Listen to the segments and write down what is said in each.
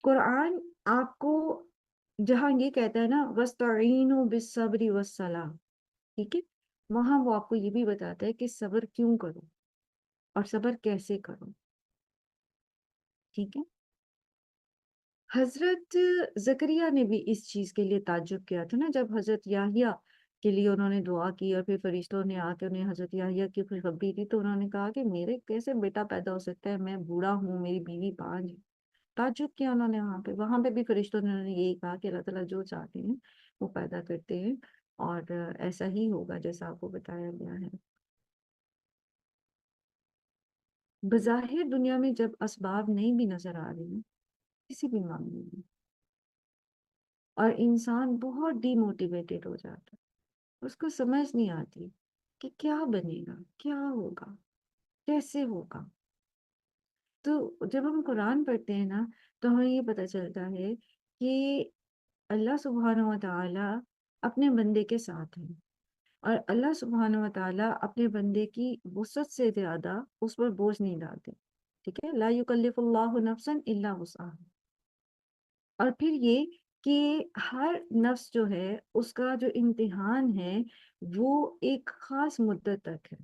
قرآن آپ کو جہاں یہ کہتا ہے نا وَاسْتَعِینُوا بِالصَّبْرِ وَالصَّلَاةِ، ٹھیک ہے، وہاں وہ آپ کو یہ بھی بتاتا ہے کہ صبر کیوں کرو اور صبر کیسے کرو، ٹھیک ہے۔ حضرت زکریا نے بھی اس چیز کے لیے تعجب کیا تھا نا، جب حضرت یحییٰ کے لیے انہوں نے دعا کی اور پھر فرشتوں نے آ کے انہیں حضرت یحییٰ کی خوشخبری دی، تو انہوں نے کہا کہ میرے کیسے بیٹا پیدا ہو سکتا ہے، میں بوڑھا ہوں، میری بیوی بانجھ ہے۔ تعجب کیا انہوں نے وہاں پہ بھی فرشتوں نے انہوں نے یہی کہا کہ اللہ تعالیٰ جو چاہتے ہیں وہ پیدا کرتے ہیں، اور ایسا ہی ہوگا جیسا آپ کو بتایا گیا ہے۔ بظاہر دنیا میں جب اسباب نہیں بھی نظر آ رہی ہیں کسی بھی معاملے میں، اور انسان بہت ڈی موٹیویٹڈ ہو جاتا ہے، اس کو سمجھ نہیں آتی کہ کیا بنے گا، کیا ہوگا، کیسے ہوگا۔ تو جب ہم قرآن پڑھتے ہیں نا تو ہمیں یہ پتہ چلتا ہے کہ اللہ سبحانہ و تعالیٰ اپنے بندے کے ساتھ ہیں، اور اللہ سبحانہ و تعالیٰ اپنے بندے کی وسعت سے زیادہ اس پر بوجھ نہیں ڈالتے، ٹھیک ہے، لا یکلف اللہ نفسا الا وسعها۔ اور پھر یہ کہ ہر نفس جو ہے اس کا جو امتحان ہے وہ ایک خاص مدت تک ہے،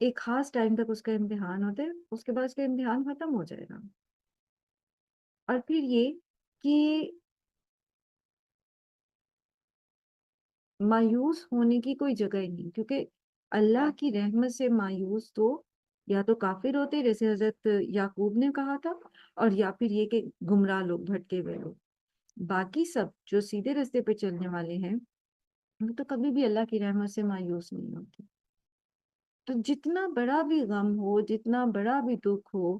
ایک خاص ٹائم تک اس کا امتحان ہوتا ہے، اس کے بعد اس کا امتحان ختم ہو جائے گا۔ اور پھر یہ کہ مایوس ہونے کی کوئی جگہ ہی نہیں، کیونکہ اللہ کی رحمت سے مایوس تو یا تو کافر ہوتے جیسے حضرت یعقوب نے کہا تھا، اور یا پھر یہ کہ گمراہ لوگ، بھٹکے ہوئے لوگ۔ باقی سب جو سیدھے راستے پہ چلنے والے ہیں وہ تو کبھی بھی اللہ کی رحمت سے مایوس نہیں ہوتے۔ تو جتنا بڑا بھی غم ہو، جتنا بڑا بھی دکھ ہو،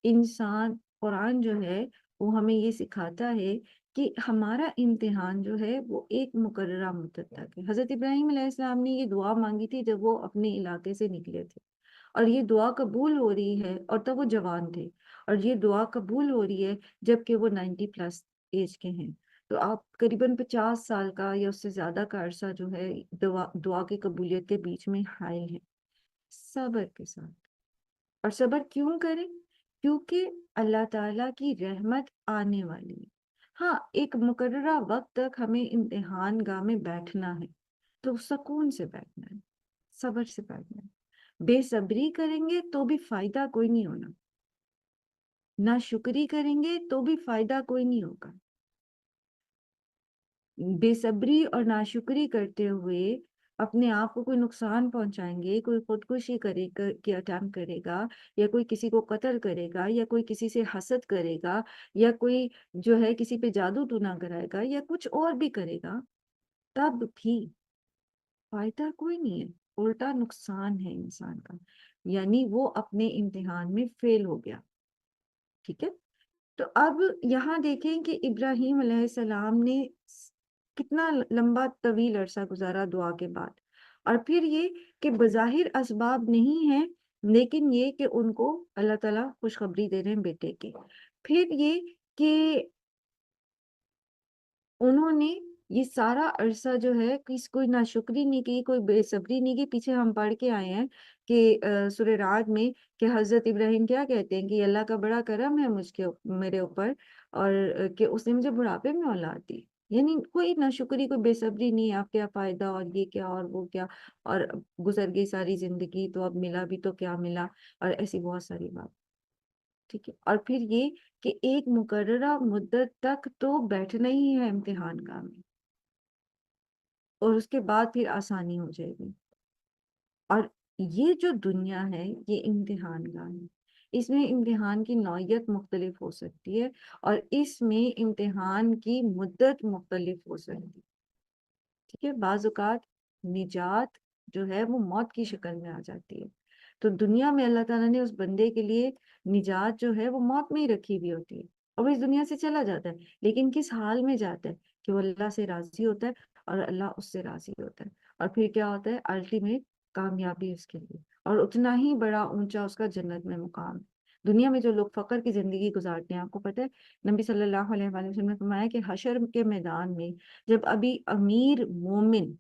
انسان، قرآن جو ہے وہ ہمیں یہ سکھاتا ہے کہ ہمارا امتحان جو ہے وہ ایک مقررہ مدت تک ہے۔ حضرت ابراہیم علیہ السلام نے یہ دعا مانگی تھی جب وہ اپنے علاقے سے نکلے تھے، اور یہ دعا قبول ہو رہی ہے، اور تب وہ جوان تھے، اور یہ دعا قبول ہو رہی ہے جبکہ وہ 90 پلس ایج کے ہیں۔ تو آپ قریباً 50 سال کا یا اس سے زیادہ کا عرصہ جو ہے دعا کی قبولیت کے بیچ میں حائل ہے، صبر کے ساتھ۔ اور صبر کیوں کریں؟ کیونکہ اللہ تعالیٰ کی رحمت آنے والی ہے۔ ہاں، ایک مقررہ وقت تک ہمیں امتحان گاہ میں بیٹھنا ہے، تو سکون سے بیٹھنا ہے، صبر سے بیٹھنا ہے۔ بے صبری کریں گے تو بھی فائدہ کوئی نہیں ہونا، نہ شکری کریں گے تو بھی فائدہ کوئی نہیں ہوگا۔ بے صبری اور ناشکری کرتے ہوئے اپنے آپ کو کوئی نقصان پہنچائیں گے، کوئی خودکشی کی اٹیمپٹ کرے گا، یا کوئی کسی کو قتل کرے گا، یا کوئی کسی سے حسد کرے گا، یا کوئی جو ہے کسی پہ جادو ٹونا کرائے گا، یا کچھ اور بھی کرے گا، تب بھی فائدہ کوئی نہیں ہے، الٹا نقصان ہے انسان کا، یعنی وہ اپنے امتحان میں فیل ہو گیا، ٹھیک ہے۔ تو اب یہاں دیکھیں کہ ابراہیم علیہ السلام نے کتنا لمبا طویل عرصہ گزارا دعا کے بعد، اور پھر یہ کہ بظاہر اسباب نہیں ہیں، لیکن یہ کہ ان کو اللہ تعالیٰ خوشخبری دے رہے ہیں بیٹے کی۔ پھر یہ کہ انہوں نے یہ سارا عرصہ جو ہے کوئی ناشکری نہیں کی، کوئی بے صبری نہیں کی۔ پیچھے ہم پڑھ کے آئے ہیں کہ سورہ رعد میں کہ حضرت ابراہیم کیا کہتے ہیں کہ اللہ کا بڑا کرم ہے میرے اوپر، اور کہ اس نے مجھے بڑھاپے میں اولاد دی۔ یعنی کوئی ناشکری، کوئی بے صبری نہیں، اب کیا فائدہ، اور یہ کیا اور وہ کیا، اور گزر گئی ساری زندگی تو اب ملا بھی تو کیا ملا، اور ایسی بہت ساری بات، ٹھیک ہے۔ اور پھر یہ کہ ایک مقررہ مدت تک تو بیٹھنا ہی ہے امتحان گاہ میں، اور اس کے بعد پھر آسانی ہو جائے گی۔ اور یہ جو دنیا ہے یہ امتحان گاہ ہے، اس میں امتحان کی نوعیت مختلف ہو سکتی ہے، اور اس میں امتحان کی مدت مختلف ہو سکتی ہے، ٹھیک ہے۔ بعض اوقات نجات جو ہے وہ موت کی شکل میں آ جاتی ہے، تو دنیا میں اللہ تعالیٰ نے اس بندے کے لیے نجات جو ہے وہ موت میں ہی رکھی ہوئی ہوتی ہے، اور وہ اس دنیا سے چلا جاتا ہے، لیکن کس حال میں جاتا ہے کہ وہ اللہ سے راضی ہوتا ہے، اور اللہ اس سے راضی ہوتا ہے، اور پھر کیا ہوتا ہے، الٹیمیٹ کامیابی اس کے لیے، اور اتنا ہی بڑا اونچا اس کا جنت میں مقام ہے۔ دنیا میں جو لوگ فقر کی زندگی گزارتے ہیں، آپ کو پتہ ہے نبی صلی اللہ علیہ وآلہ وسلم نے فرمایا کہ حشر کے میدان میں جب ابھی امیر مومن،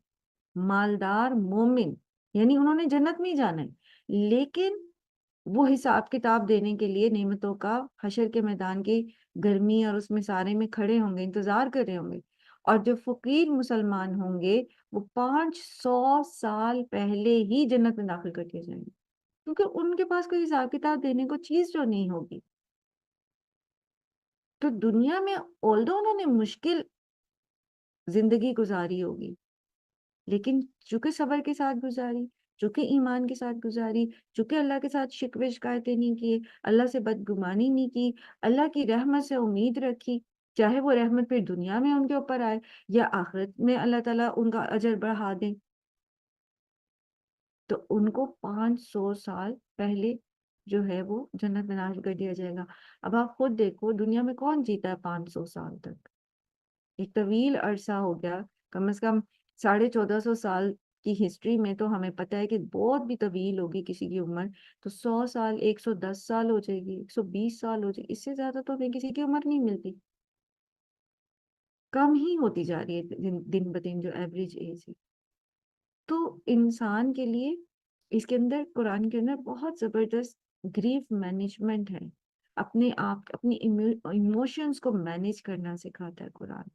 مالدار مومن، یعنی انہوں نے جنت میں ہی جانا ہے، لیکن وہ حساب کتاب دینے کے لیے نعمتوں کا حشر کے میدان کی گرمی اور اس میں سارے میں کھڑے ہوں گے، انتظار کر رہے ہوں گے۔ اور جو فقیر مسلمان ہوں گے وہ 500 سال پہلے ہی جنت میں داخل کر دیے جائیں گے، کیونکہ ان کے پاس کوئی حساب کتاب دینے کو چیز جو نہیں ہوگی۔ تو دنیا میں although انہوں نے مشکل زندگی گزاری ہوگی، لیکن چونکہ صبر کے ساتھ گزاری، چونکہ ایمان کے ساتھ گزاری، چونکہ اللہ کے ساتھ شکوے شکایتیں نہیں کیے، اللہ سے بدگمانی نہیں کی، اللہ کی رحمت سے امید رکھی، چاہے وہ رحمت پھر دنیا میں ان کے اوپر آئے یا آخرت میں اللہ تعالیٰ ان کا اجر بڑھا دیں، تو ان کو 500 سال پہلے جو ہے وہ جنت میں داخل کر دیا جائے گا۔ اب آپ خود دیکھو دنیا میں کون جیتا ہے 500 سال تک؟ ایک طویل عرصہ ہو گیا، کم از کم 1450 سال کی ہسٹری میں تو ہمیں پتہ ہے کہ بہت بھی طویل ہوگی کسی کی عمر، تو 100 سال، 110 سال ہو جائے گی، 120 سال ہو جائے گی، اس سے زیادہ تو ہمیں کسی کی عمر نہیں ملتی، کم ہی ہوتی جا رہی ہے دن بدن جو ایوریج ایج ہے۔ تو انسان کے لیے اس کے اندر قرآن کے اندر بہت زبردست گریف مینجمنٹ ہے، اپنے آپ اپنی ایموشنز کو مینیج کرنا سکھاتا ہے قرآن۔